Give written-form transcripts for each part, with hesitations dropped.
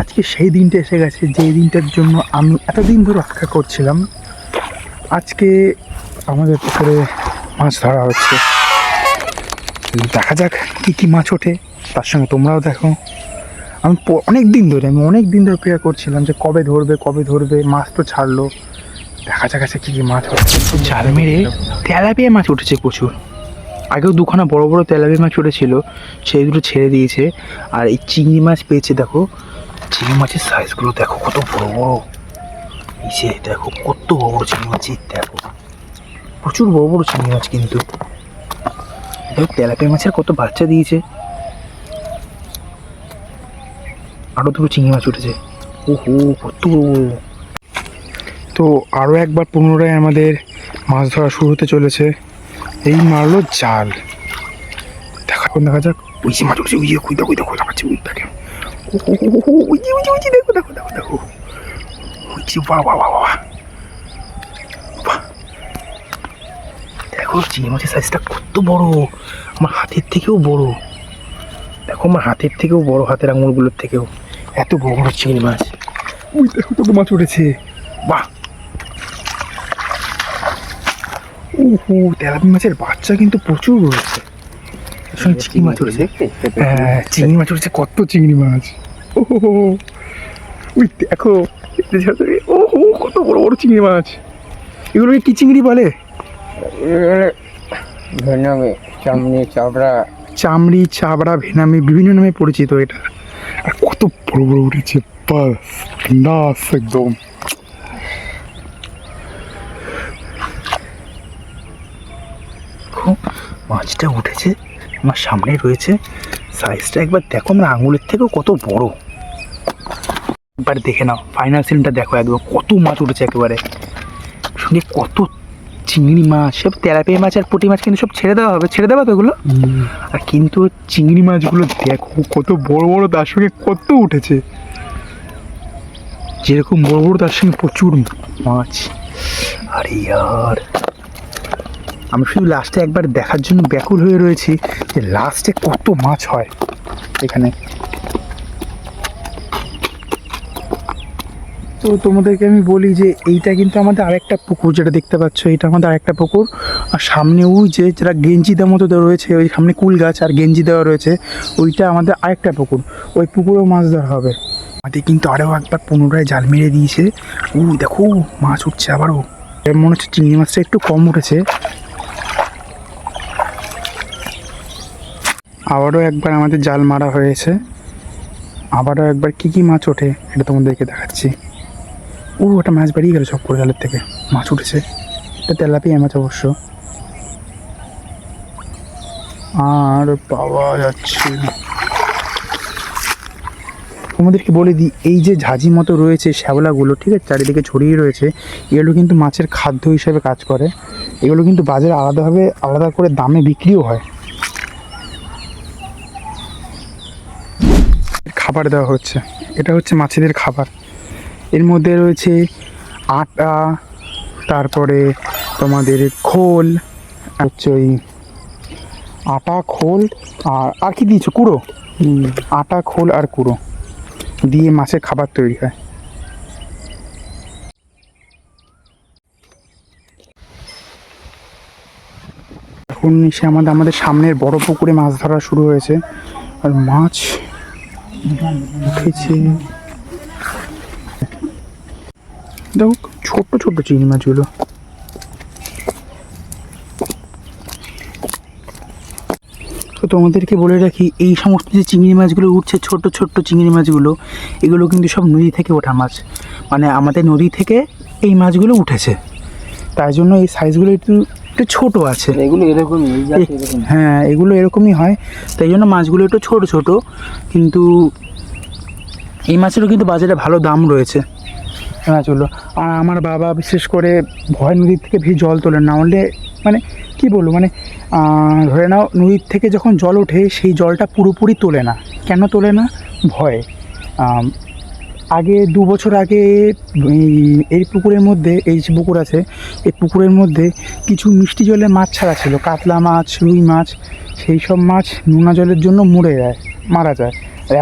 আজকে সেই দিনটা এসে গেছে যেই দিনটার জন্য আমি এতদিন ধরে অপেক্ষা করছিলাম। আজকে আমাদের পুকুরে মাছ ধরা হচ্ছে। দেখা যাক কী কী মাছ ওঠে, তার সঙ্গে তোমরাও দেখো। আমি অনেক দিন ধরে অপেক্ষা করছিলাম যে কবে ধরবে। মাছ তো ছাড়লো, দেখা যাক আছে কী কী মাছ হচ্ছে। জাল মেরে তেলাপিয়া মাছ উঠেছে প্রচুর। আগেও দুখানা বড় বড় তেলাপিয়া মাছ উঠেছিল, সেই দুটো ছেড়ে দিয়েছে। আর এই চিংড়ি মাছ পেয়েছে, দেখো চিংড়ি মাছের সাইজগুলো দেখো কত বড় বড়। এই যে দেখো কত বড় বড় চিংড়ি মাছ, দেখো প্রচুর বড় বড় চিংড়ি মাছ। কিন্তু দেখো তেলাপিয়া মাছের কত বাচ্চা দিয়েছে। আরও দুটো চিংড়ি মাছ উঠেছে, ওহো কত। তো আরও একবার পুনরায় আমাদের মাছ ধরা শুরু হতে চলেছে। এই মারলো জাল, দেখা যাক। ওই যে মাছ উঠছে, ওই দেখো দেখাচ্ছে, ওই দেখে ওই যে দেখো বাহ। দেখো চিংড়ি মাছের সাইজটা কত বড়, আমার হাতের থেকেও বড়। দেখো আমার হাতের থেকেও বড়, হাতের আঙুলগুলোর থেকেও এত বড় বড় চিংড়ি মাছ। ওই দেখো কত মাছ উঠেছে, বাহ। ওহো তেলাপিয়া মাছের বাচ্চা কিন্তু প্রচুর রয়েছে। চিংড়ি মাছ উঠেছে, হ্যাঁ চিংড়ি মাছ উঠেছে, কত চিংড়ি মাছ। ওহো ওই দেখো, ওহো কত বড় বড় চিংড়ি মাছ। এগুলোকে কি চিংড়ি বলে? ভেনামি, চামড়ি, চাবড়া, ভেনামি বিভিন্ন নামে পরিচিত এটা। আর কত বড় বড় উঠেছে, বাস একদম। মাছটা উঠেছে আমার সামনে রয়েছে, সাইজটা একবার দেখো, আমার আঙুলের থেকেও কত বড়। একবার দেখে নাও ফাইনাল সিনটা দেখো, একদম কত মাছ উঠেছে একেবারে, সঙ্গে কত চিংড়ি মাছ। সব তেলাপিয়া মাছ আর পুঁটি মাছ কিন্তু সব ছেড়ে দেওয়া হবে, ছেড়ে দেওয়া তো এগুলো। আর কিন্তু চিংড়ি মাছগুলো দেখো কত বড় বড়, তার সঙ্গে কত উঠেছে। যেরকম বড় বড় তার সঙ্গে প্রচুর মাছ। আরে ইয়ার, আমি শুধু লাস্টে একবার দেখার জন্য ব্যাকুল হয়ে রয়েছি যে লাস্টে কত মাছ হয় এখানে। তো তোমাদেরকে আমি বলি যে এইটা কিন্তু আমাদের আরেকটা পুকুর, যেটা দেখতে পাচ্ছ এটা আমাদের আরেকটা পুকুর। আর সামনে ওই যে যেটা গেঞ্জি দেওয়ার মতো দেওয়া রয়েছে, ওই সামনে কুল গাছ আর গেঞ্জি দেওয়া রয়েছে, ওইটা আমাদের আরেকটা পুকুর। ওই পুকুরেও মাছ ধরা হবে। আমাদের কিন্তু আরও একবার পুনরায় জাল মেরে দিয়েছে। দেখো মাছ উঠছে আবারও। মনে হচ্ছে চিংড়ি মাছটা একটু কম উঠেছে। আবারও একবার আমাদের জাল মারা হয়েছে। আবারও একবার কী মাছ ওঠে এটা তোমাদেরকে দেখাচ্ছি। ওটা মাছ বেরিয়ে গেল সব করে, জালের থেকে মাছ উঠেছে। এটা তেলাপিয়া মাছ অবশ্য, আর পাওয়া যাচ্ছে। তোমাদেরকে বলে দিই, এই যে ঝাঁঝি মতো রয়েছে শ্যাওলাগুলো, ঠিক আছে, চারিদিকে ছড়িয়ে রয়েছে, এগুলো কিন্তু মাছের খাদ্য হিসেবে কাজ করে। এগুলো কিন্তু বাজারে আলাদা করে দামে বিক্রিও হয়। খাবার দেওয়া হচ্ছে, এটা হচ্ছে মাছেদের খাবার। এর মধ্যে রয়েছে আটা, তারপরে তোমাদের খোল, হচ্ছে ওই আটা, খোল আর কি দিয়েছো, কুড়ো। আটা, খোল আর কুড়ো দিয়ে মাছের খাবার তৈরি হয়। এখন এসে আমাদের সামনের বড় পুকুরে মাছ ধরা শুরু হয়েছে। আর মাছ উঠেছে, দেখো ছোট্ট ছোট্ট চিংড়ি মাছগুলো। তো তোমাদেরকে বলে রাখি, এই সমস্ত যে চিংড়ি মাছগুলো উঠছে, ছোট ছোট্ট চিংড়ি মাছগুলো, এগুলো কিন্তু সব নদী থেকে ওঠা মাছ। মানে আমাদের নদী থেকে এই মাছগুলো উঠেছে, তাই জন্য এই সাইজগুলো একটু ছোটো আছে। এগুলো এরকমই, হ্যাঁ এগুলো এরকমই হয়, তাই জন্য মাছগুলো একটু ছোট ছোট। কিন্তু এই মাছেরও কিন্তু বাজারে ভালো দাম রয়েছে মাছগুলো। আর আমার বাবা বিশেষ করে ভয় নদীর থেকে বেশি জল তোলেন না, হলে মানে কী বলবো, মানে ধরে নাও নদীর থেকে যখন জল ওঠে সেই জলটা পুরোপুরি তোলে না। কেন তোলে না? ভয়ে। আগে 2 বছর আগে এই পুকুরের মধ্যে, এই যে পুকুর আছে, এই পুকুরের মধ্যে কিছু মিষ্টি জলে মাছ ছাড়া ছিল, কাতলা মাছ, রুই মাছ। সেই সব মাছ নোনা জলের জন্য মারা যায়।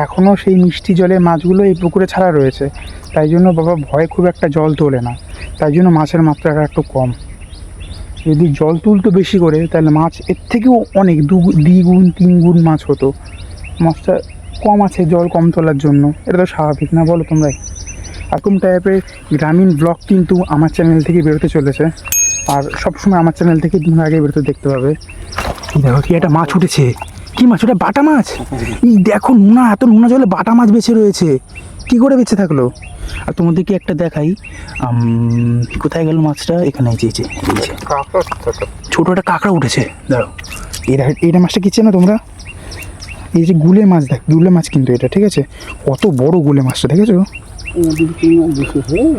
এখনও সেই মিষ্টি জলের মাছগুলো এই পুকুরে ছাড়া রয়েছে, তাই জন্য বাবা ভয় খুব একটা জল তোলে না, তাই জন্য মাছের মাত্রাটা একটু কম। যদি জল তুলতো বেশি করে তাহলে মাছ এর থেকেও অনেক দ্বিগুণ 3 গুণ মাছ হতো। মাছটা কম আছে জল কম তোলার জন্য, এটা তো স্বাভাবিক না বলো তোমরাই? এরকম টাইপের গ্রামীণ ব্লগ কিন্তু আমার চ্যানেল থেকে বেরোতে চলেছে, আর সবসময় আমার চ্যানেল থেকে তোমরা আগে বেরোতে দেখতে পাবে। দেখো কি একটা মাছ উঠেছে, কি মাছ ওটা? বাটা মাছ। এই দেখো নোনা, এত নোনা জলে বাটা মাছ বেঁচে রয়েছে, কি করে বেঁচে থাকলো? আর তোমাদেরকে একটা দেখাই, কোথায় গেল মাছটা? এখানে এই যে ছোটো একটা কাঁকড়া উঠেছে, দাঁড়াও। এটা মাছটা কি চেনো তোমরা? এই যে গুলে মাছ, দেখ গুলে মাছ কিন্তু এটা, ঠিক আছে? কত বড় গুলে মাছটা, দেখেছো?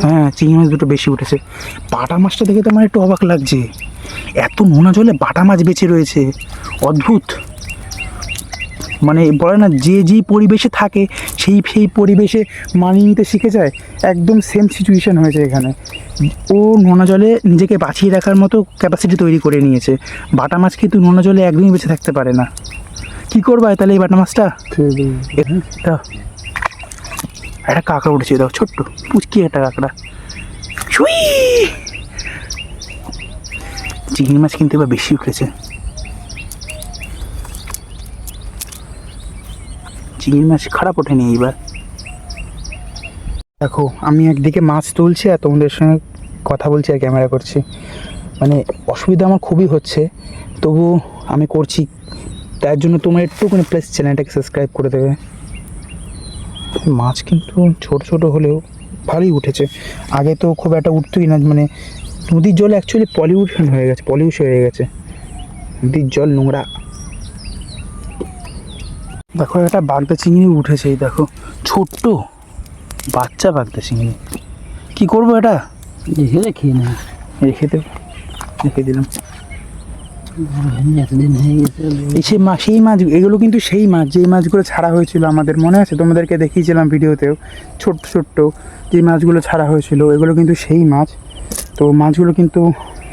হ্যাঁ, চিংড়ি মাছ দুটো বেশি উঠেছে। বাটা মাছটা দেখে তো আমার একটু অবাক লাগছে, এত নোনা জলে বাটা মাছ বেঁচে রয়েছে, অদ্ভুত। মানে বলে না, যে যেই পরিবেশে থাকে সেই পরিবেশে মানিয়ে নিতে শিখে যায়, একদম সেম সিচুয়েশান হয়েছে এখানে। ও নোনা জলে নিজেকে বাঁচিয়ে রাখার মতো ক্যাপাসিটি তৈরি করে নিয়েছে। বাটা মাছ কিন্তু নোনা জলে একদমই বেঁচে থাকতে পারে না। কী করবা তাহলে এই বাটা মাছটা? একটা কাঁকড়া উঠেছে, দাও, ছোট্ট পুচকি একটা কাঁকড়া। ছুই, চিংড়ি মাছ কিন্তু এবার বেশি উঠেছে। চিংড়ি মাছ খারাপ ওঠেনি এইবার। দেখো আমি একদিকে মাছ তুলছি আর তোমাদের সঙ্গে কথা বলছি আর ক্যামেরা করছি, মানে অসুবিধা আমার খুবই হচ্ছে, তবু আমি করছি। তার জন্য তোমরা একটুখানি প্লিজ চ্যানেলটাকে সাবস্ক্রাইব করে দেবে। মাছ কিন্তু ছোট ছোট হলেও ভালোই উঠেছে, আগে তো খুব একটা উঠতোই না। মানে নদীর জল অ্যাকচুয়ালি পলিউশন হয়ে গেছে, নদীর জল নোংরা। দেখো একটা বাগদা চিংড়ি উঠেছে, এই দেখো ছোট্ট বাচ্চা বাগদা চিংড়ি। কী করবো এটা? খেয়ে না, রেখে দিলাম। সেই মাছ এগুলো কিন্তু সেই মাছ, যেই মাছগুলো ছাড়া হয়েছিল আমাদের, মনে আছে? তোমাদেরকে দেখিয়েছিলাম ভিডিওতেও, ছোট্ট ছোট্ট যে মাছগুলো ছাড়া হয়েছিল, এগুলো কিন্তু সেই মাছ। তো মাছগুলো কিন্তু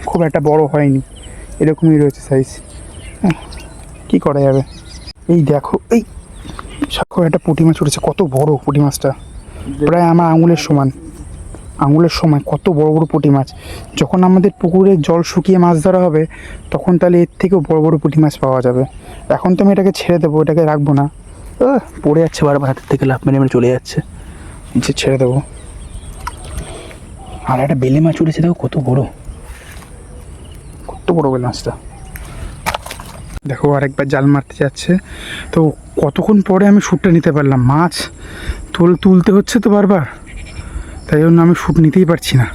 খুব একটা বড় হয়নি, এরকমই রয়েছে সাইজ। কী করা যাবে? এই দেখো, এই সাক্ষর একটা পুঁটি মাছ উঠেছে, কত বড় পুঁটি মাছটা, প্রায় আমার আঙুলের সমান কত বড় বড় পুঁটি মাছ। যখন আমাদের পুকুরে জল শুকিয়ে মাছ ধরা হবে, তখন তাহলে এর থেকেও বড় বড় পুঁটি মাছ পাওয়া যাবে। এখন তো আমি এটাকে ছেড়ে দেবো, এটাকে রাখবো না, পড়ে যাচ্ছে বারবার, হাতের থেকে লাফ মেরে চলে যাচ্ছে, নিচে ছেড়ে দেবো। আর একটা বেলে মাছ উঠেছে, দেখো কত বড় বেলে মাছটা। দেখো আরেকবার জাল মারতে যাচ্ছে, তো কতক্ষণ পরে আমি শ্যুটটা নিতে পারলাম। মাছ তুলতে হচ্ছে তো বারবার, তাই জন্য আমি শ্যুট নিতেই পারছি না।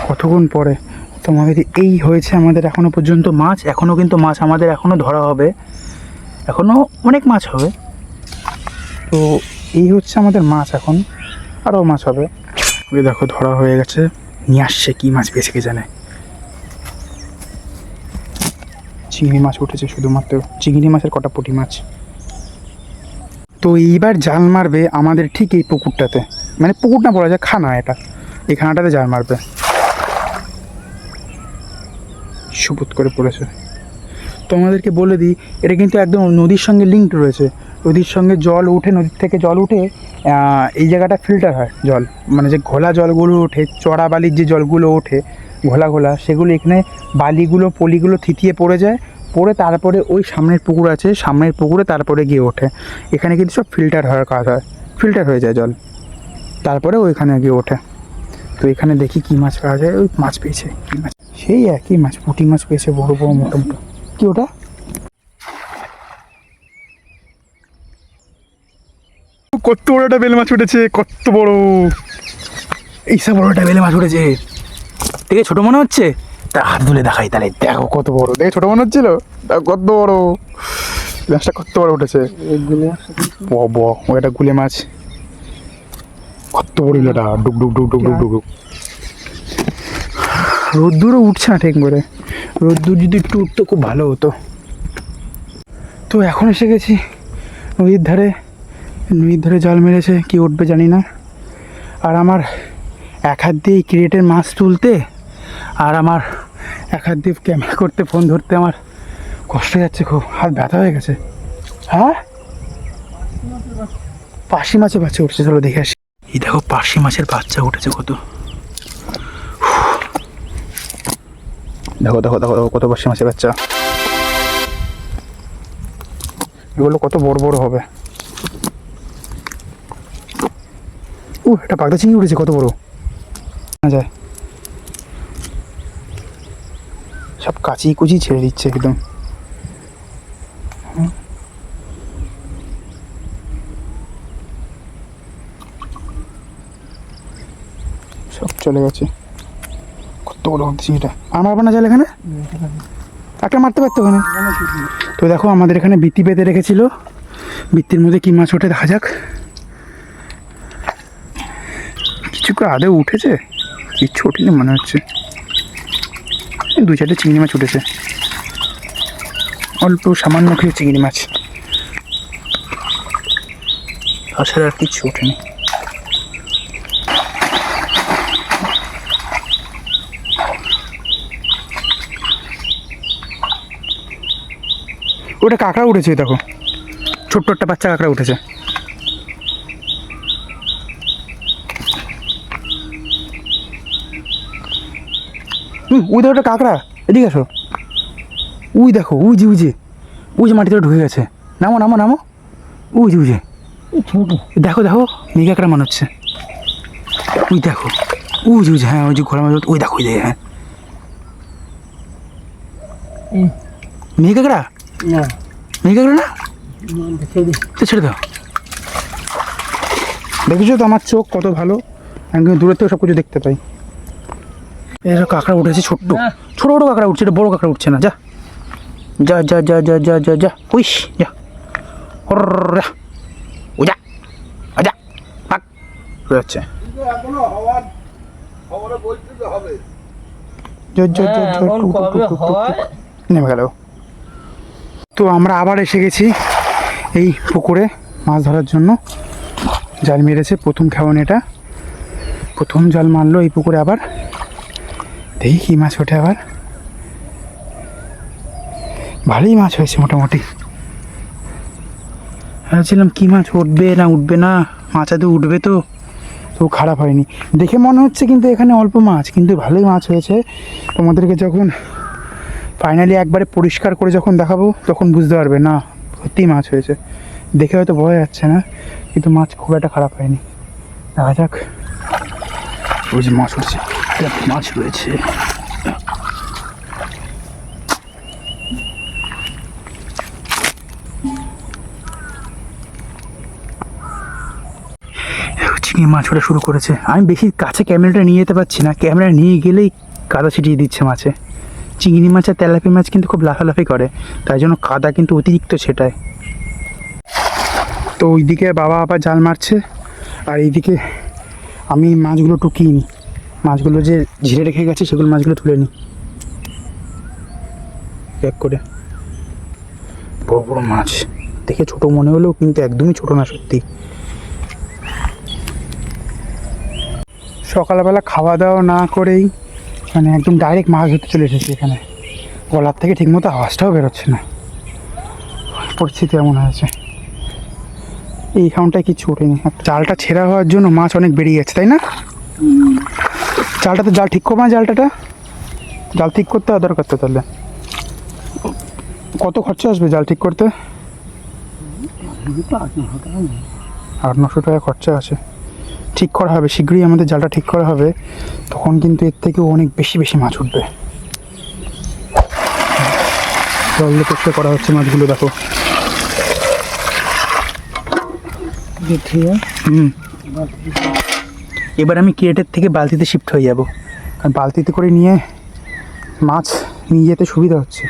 কতক্ষণ পরে তোমাদের এই হয়েছে আমাদের এখনও পর্যন্ত মাছ, এখনও কিন্তু মাছ আমাদের এখনও ধরা হবে, এখনও অনেক মাছ হবে। তো এই হচ্ছে আমাদের মাছ, এখন আরও মাছ হবে। ওই দেখো ধরা হয়ে গেছে, নিয়ে আসছে, কী মাছ বেছে কে জানে। চিংড়ি মাছ উঠেছে শুধুমাত্র, চিংড়ি মাছের কটা পুঁটি মাছ। তো এইবার জাল মারবে আমাদের ঠিক এই পুকুরটাতে, মানে পুকুর না বলা যায়, খানা এটা, এই খানাটাতে জাল মারবে। সুপুত করে পড়েছে। তো আমাদেরকে বলে দিই, এটা কিন্তু একদম নদীর সঙ্গে লিঙ্কড রয়েছে, নদীর সঙ্গে জল উঠে, নদীর থেকে জল উঠে এই জায়গাটা ফিল্টার হয় জল, মানে যে ঘোলা জলগুলো ওঠে, চড়া বালির যে জলগুলো ওঠে ঘোলা, সেগুলো এখানে বালিগুলো পলিগুলো থিতিয়ে পড়ে যায়, পড়ে তারপরে ওই সামনের পুকুর আছে, সামনের পুকুরে তারপরে গিয়ে ওঠে। এখানে কিন্তু সব ফিল্টার হওয়ার কাজ হয়, ফিল্টার হয়ে যায় জল, তারপরে ওইখানে গিয়ে ওঠে। তো এখানে দেখি কী মাছ পাওয়া যায়। ওই মাছ পেয়েছে, কী মাছ? সেই একই মাছ, পুঁটি মাছ পেয়েছে, বড় বড় মোটা মোটা। কি ওটা? কত বড় একটা বেলে মাছ উঠেছে, কত বড়! এইসব বড় একটা বেলে মাছ উঠেছে, দেখে ছোট মনে হচ্ছে, তা হাত ধুলে দেখাই তাহলে, দেখো কত বড়। দেখে ছোট মনে হচ্ছিল, দেখো কত বড় মাছটা, কত বড় উঠেছে। ও একটা গুলে মাছ, কত বড় ইলাটা, ডুক ডুক ডুক ডুক ডুক ডুক। রোদ্দুরও উঠছে না ঠিক করে, রোদ্দুর যদি একটু উঠতো খুব ভালো হতো। তো এখন এসে গেছি নদীর ধারে জাল মেরেছে, কি উঠবে জানি না। আর আমার এক হাত দিয়ে ক্রিয়েটের মাছ তুলতে, আর আমার এক হাত দিয়ে ক্যামেরা করতে, ফোন ধরতে আমার কষ্ট যাচ্ছে খুব, হাত ব্যথা হয়ে গেছে। হ্যাঁ পার্শে মাছের বাচ্চা উঠছে, চলো দেখে আসি। এই দেখো পার্শে মাছের বাচ্চা উঠেছে কত, দেখো দেখো দেখো দেখো কত পার্শে মাছের বাচ্চা, এগুলো কত বড় বড় হবে। একটা পাগদা চিংড়ি উঠেছে কত বড়, না যায় সব কাচি কুচি ছেড়ে দিচ্ছে একদম। সব চলে গেছে, কত বড় হচ্ছে এটা। আমার আপনার জাল এখানে একটা মারতে পারতো ওখানে। তো দেখো আমাদের এখানে বৃত্তি পেতে রেখেছিল, বৃত্তির মধ্যে কি মাছ ওঠে দেখা যাক। কিছু করে আদৌ উঠেছে, কিচ্ছু ওঠেনি মনে হচ্ছে। দু চারটে চিংড়ি মাছ উঠেছে, অল্প সামান্য কিছু চিংড়ি মাছ, তাছাড়া আর কিচ্ছু ওঠেনি। ওটা কাঁকড়া উঠেছে, দেখো ছোট্ট একটা বাচ্চা কাঁকড়া উঠেছে। ওই দেখো একটা কাঁকড়া, এদিকে আসো। উই দেখো, উই যে মাটিতে ঢুকে গেছে। নামো নামো নামো, উই যে দেখো দেখো মেঘ কাঁকড়া মনে হচ্ছে। উই দেখো, উই যে হ্যাঁ ওই যে ঘোড়া মাছ, ওই দেখো ওই দেখে, হ্যাঁ মেঘ কাঁকড়া, মেঘ কাঁকড়া না, তো ছেড়ে দাও। দেখেছো তো আমার চোখ কত ভালো, আমি কিন্তু দূরের থেকে সব কিছু দেখতে পাই। এসব কাঁকড়া উঠেছে, ছোট্ট ছোটো ছোটো কাঁকড়া উঠছে, এটা বড়ো কাঁকড়া উঠছে না। যা যা যা যা যা যা যা যা উইস যা, ও যা যা পাক যাচ্ছে। নেমে গেল। তো আমরা আবার এসে গেছি এই পুকুরে মাছ ধরার জন্য। জাল মেরেছে প্রথম খেওয়ান, এটা প্রথম জাল মারলো এই পুকুরে। আবার দেখি কী মাছ ওঠে। আবার ভালোই মাছ হয়েছে মোটামুটি। ভাবছিলাম কী মাছ উঠবে না উঠবে না, মাছ আদৌ উঠবে তো, তো খারাপ হয়নি দেখে মনে হচ্ছে। কিন্তু এখানে অল্প মাছ, কিন্তু ভালোই মাছ হয়েছে। তোমাদেরকে যখন ফাইনালি একবারে পরিষ্কার করে যখন দেখাবো তখন বুঝতে পারবে না সত্যিই মাছ হয়েছে। দেখে হয়তো বোঝা যাচ্ছে না, কিন্তু মাছ খুব একটা খারাপ হয়নি। দেখা যাক। ওই যে মাছ উঠছে, মাছ রয়েছে। চিংড়ি মাছ ওঠা শুরু করেছে। আমি বেশি কাছে ক্যামেরাটা নিয়ে যেতে পারছি না, ক্যামেরা নিয়ে গেলেই কাদা ছিটিয়ে দিচ্ছে মাছে। চিংড়ি মাছ আর তেলাপি মাছ কিন্তু খুব লাফালাফি করে, তাই জন্য কাদা কিন্তু অতিরিক্ত ছেটায়। তো ওইদিকে বাবা আবার জাল মারছে, আর এইদিকে আমি মাছগুলো টুকিয়ে নিই। মাছগুলো যে ঝিরে রেখে গেছে সেগুলো মাছগুলো তুলে নিই এক করে। বড় বড় মাছ দেখে ছোট মনে হলেও কিন্তু একদমই ছোট না সত্যি। সকালবেলা খাওয়া দাওয়া না করেই মানে একদম ডাইরেক্ট মাছ ধরতে চলে এসেছি এখানে। গলার থেকে ঠিকমতো আওয়াজটাও বেরোচ্ছে না, পরিস্থিতি এমন হয়েছে। এই খাউনটায় কিছু ওঠেনি। জালটা ছেঁড়া হওয়ার জন্য মাছ অনেক বেরিয়ে যাচ্ছে, তাই না? জালটাতে জাল ঠিক করবো না, জাল ঠিক করতে হয় দরকার তো। তাহলে কত খরচা আসবে জাল ঠিক করতে? 800-900 টাকা খরচা আছে। ঠিক করা হবে শীঘ্রই, আমাদের জালটা ঠিক করা হবে, তখন কিন্তু এর থেকেও অনেক বেশি বেশি মাছ উঠবে। জল দিয়ে পরিষ্কার করা হচ্ছে মাছগুলো, দেখো। এবার আমি ক্রেটের থেকে বালতিতে শিফট হয়ে যাব, কারণ বালতিতে করে নিয়ে মাছ নিয়ে যেতে সুবিধা হচ্ছে।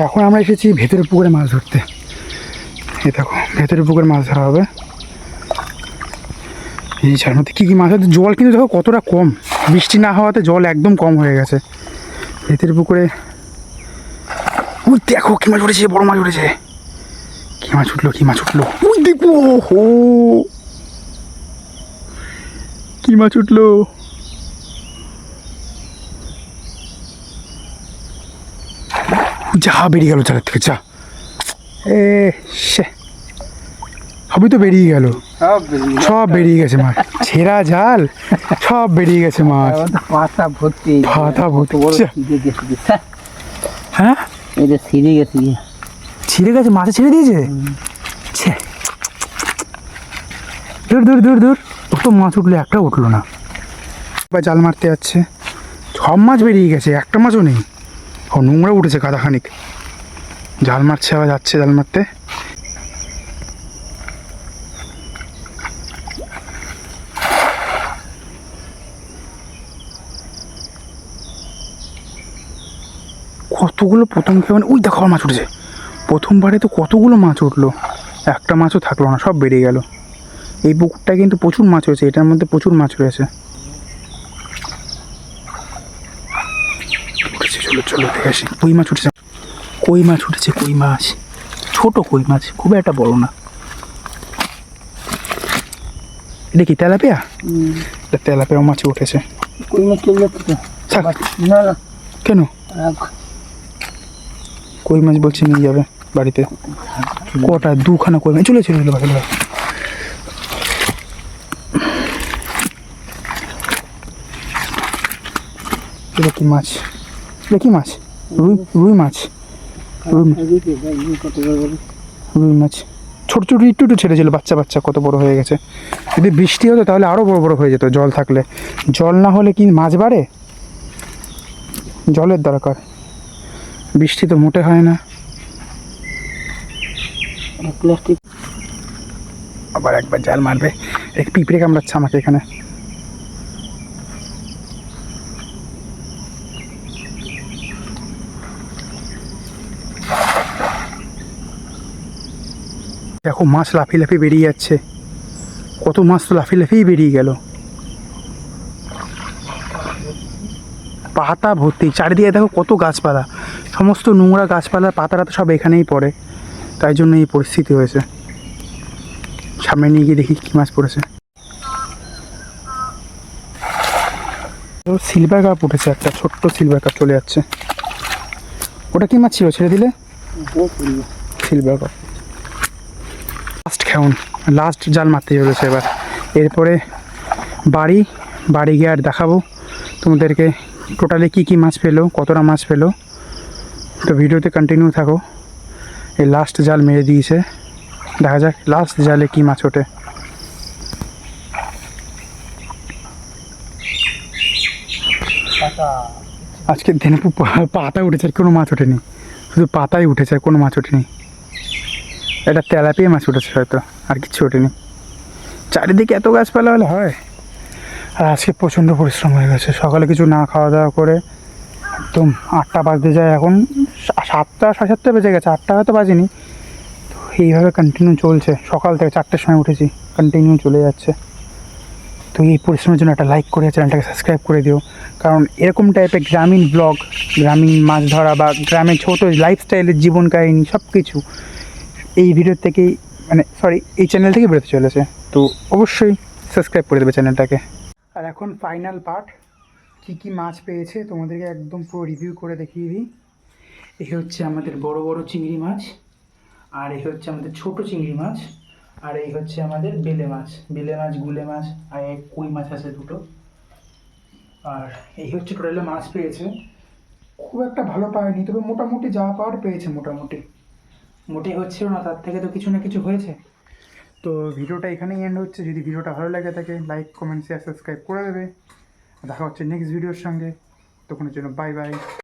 এখন আমরা এসেছি ভেতরের পুকুরে মাছ ধরতে। এই দেখো ভেতরের পুকুরে মাছ ধরা হবে। এই যার মধ্যে কী কী মাছ আছে। জল কিন্তু দেখো কতটা কম, বৃষ্টি না হওয়াতে জল একদম কম হয়ে গেছে ভেতরের পুকুরে। ওই দেখো কী মাছ উঠেছে, বড় মাছ উঠেছে। কী মাছ উঠলো, কী মাছ উঠলো, ওই দেখো। হো কী মাছ উঠলো, যা বেরিয়ে গেল চালের থেকে, যা। এ সে সবই তো বেরিয়ে গেল, সব বেরিয়ে গেছে। সব বেরিয়ে গেছে মাছ, ছেঁড়া জাল সব বেরিয়ে গেছে মাছ, এখন তো পাতা ভর্তি, পাতা ভর্তি। কত বড় ছিঁড়ে গেছে দেখছা? হ্যাঁ এই যে ছিঁড়ে গেছে গিয়ে। ছিঁড়ে গেছে, মাছে ছেড়ে দিয়েছে। ছে, দূর দূর দূর দূর, কত মাছ উঠলো, একটা উঠলো না। বা জাল মারতে যাচ্ছে, সব মাছ বেরিয়ে গেছে, একটা মাছও নেই। ও নোংরা উঠেছে গাদাখানিক, জাল মারছে, আবার যাচ্ছে জাল মারতে। কতগুলো প্রথম খেয়ে, মানে ওই দেখো আবার মাছ উঠেছে। প্রথমবারে তো কতগুলো মাছ উঠলো, একটা মাছও থাকলো না, সব বেরিয়ে গেল। এই পুকুরটা কিন্তু প্রচুর মাছ হয়েছে, এটার মধ্যে প্রচুর মাছ রয়েছে। উঠেছে, চলো চলো দেখে আসি। কই মাছ উঠেছে, কই মাছ উঠেছে, কই মাছ, ছোট কই মাছ, খুব একটা বড় না। এটা কি তেলাপিয়া? এটা তেলাপিয়া মাছ উঠেছে। কই মাছ চলে যাচ্ছে তো। থাক। না না, কেন? রাখ। কই মাছ বলছে নিয়ে যাবে বাড়িতে। কটা, দুখানা কই মাছ চলে চলে চলে চলে। এটা কি মাছ, এটা কি মাছ? রুই, রুই মাছ, কত বড় বড়। রুই মাছ। ছোটো ছোটো একটু একটু ছেড়েছিল, বাচ্চা বাচ্চা, কত বড় হয়ে গেছে। যদি বৃষ্টি হতো তাহলে আরও বড় বড় হয়ে যেত, জল থাকলে। জল না হলে কি মাছ বাড়ে? জলের দরকার, বৃষ্টি তো মোটে হয় না। প্লাস্টিক। আবার একবার জাল মারবে, এক পিঁপড়ে কামড়াচ্ছে আমাকে এখানে। দেখো মাছ লাফিয়ে লাফিয়ে বেরিয়ে যাচ্ছে, কত মাছ তো লাফিয়ে লাফিয়েই বেরিয়ে গেল। পাতা ভর্তি, চারিদিকে দেখো কত গাছপালা, সমস্ত নোংরা গাছপালার পাতাটা তো সব এখানেই পড়ে, তাই জন্য এই পরিস্থিতি হয়েছে। সামনে নিয়ে গিয়ে দেখি কী মাছ পড়েছে। সিলভার কাপ উঠেছে, একটা ছোট্ট সিলভার কাপ চলে যাচ্ছে। ওটা কি মাছ ছিল, ছেড়ে দিলে? Silver cup. লাস্ট খেউন, লাস্ট জাল মারতে চলেছে এবার। এরপরে বাড়ি বাড়ি গিয়ে আর দেখাবো তোমাদেরকে টোটালি কী কী মাছ পেলো, কতটা মাছ পেলো। তো ভিডিওতে কন্টিনিউ থাকো। এই লাস্ট জাল মেরে দিয়েছে, দেখা যাক লাস্ট জালে কী মাছ ওঠে। আজকে দিনে পাতা উঠেছে, আর কোনো মাছ ওঠেনি, শুধু পাতাই উঠেছে, আর কোনো মাছ ওঠেনি। এটা তেলাপিয়া মাছ উঠেছে হয়তো, আর কিচ্ছু ওঠেনি। চারিদিকে এত গাছপালা হলে হয়। আর আজকে প্রচণ্ড পরিশ্রম হয়ে গেছে, সকালে কিছু না খাওয়া দাওয়া করে একদম 8টা বাজতে যায়, এখন 7টা 7:30 বেজে গেছে, 8টা হয়তো বাজেনি। তো এইভাবে কন্টিনিউ চলছে, সকাল থেকে 4টের সময় উঠেছি, কন্টিনিউ চলে যাচ্ছে। তো এই পরিশ্রমের জন্য একটা লাইক করে চ্যানেলটাকে সাবস্ক্রাইব করে দিও, কারণ এরকম টাইপের গ্রামীণ ব্লগ, গ্রামীণ মাছ ধরা বা গ্রামের ছোটো লাইফস্টাইলের জীবন কাহিনী সব কিছু এই ভিডিও থেকেই, মানে সরি, এই চ্যানেল থেকে বেরোতে চলেছে। তো অবশ্যই সাবস্ক্রাইব করে দেবে চ্যানেলটাকে। আর এখন ফাইনাল পার্ট, কী কী মাছ পেয়েছে তোমাদেরকে একদম পুরো রিভিউ করে দেখিয়ে দিই। এই হচ্ছে আমাদের বড় বড় চিংড়ি মাছ, আর এই হচ্ছে আমাদের ছোট চিংড়ি মাছ, আর এই হচ্ছে আমাদের বেলে মাছ, গুলে মাছ, আর এক কই মাছ আছে দুটো। আর এই হচ্ছে টোটালে মাছ পেয়েছে। খুব একটা ভালো পায়নি, তবে মোটামুটি যা পাওয়ার পেয়েছে, মোটামুটি মোটে হচ্ছেও না, তার থেকে তো কিছু না কিছু হয়েছে। তো ভিডিওটা এখানেই এন্ড হচ্ছে। যদি ভিডিওটা ভালো লাগে থাকে লাইক, কমেন্ট, শেয়ার, সাবস্ক্রাইব করে দেবে। দেখা হচ্ছে নেক্সট ভিডিওর সঙ্গে, তখনের জন্য বাই বাই।